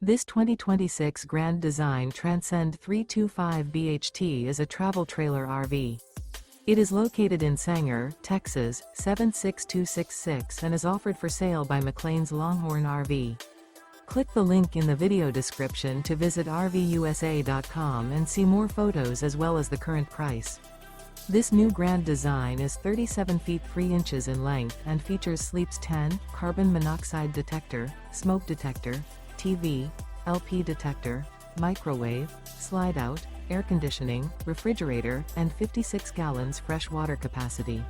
This 2026 Grand Design Transcend 325 BHT is a travel trailer RV. It is located in Sanger, Texas, 76266 and is offered for sale by McClain's Longhorn RV. Click the link in the video description to visit RVUSA.com and see more photos as well as the current price. This new Grand Design is 37 feet 3 inches in length and features Sleep's 10, carbon monoxide detector, smoke detector, TV, LP detector, microwave, slide-out, air conditioning, refrigerator, and 56 gallons fresh water capacity.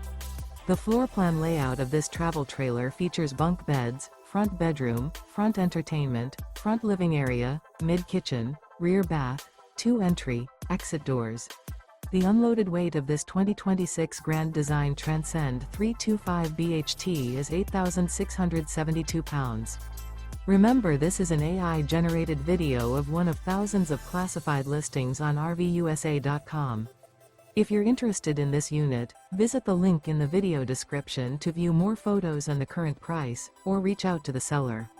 The floor plan layout of this travel trailer features bunk beds, front bedroom, front entertainment, front living area, mid-kitchen, rear bath, 2 entry, exit doors. The unloaded weight of this 2026 Grand Design Transcend 325 BHT is 8,672 pounds. Remember, this is an AI-generated video of one of thousands of classified listings on RVUSA.com. If you're interested in this unit, visit the link in the video description to view more photos and the current price, or reach out to the seller.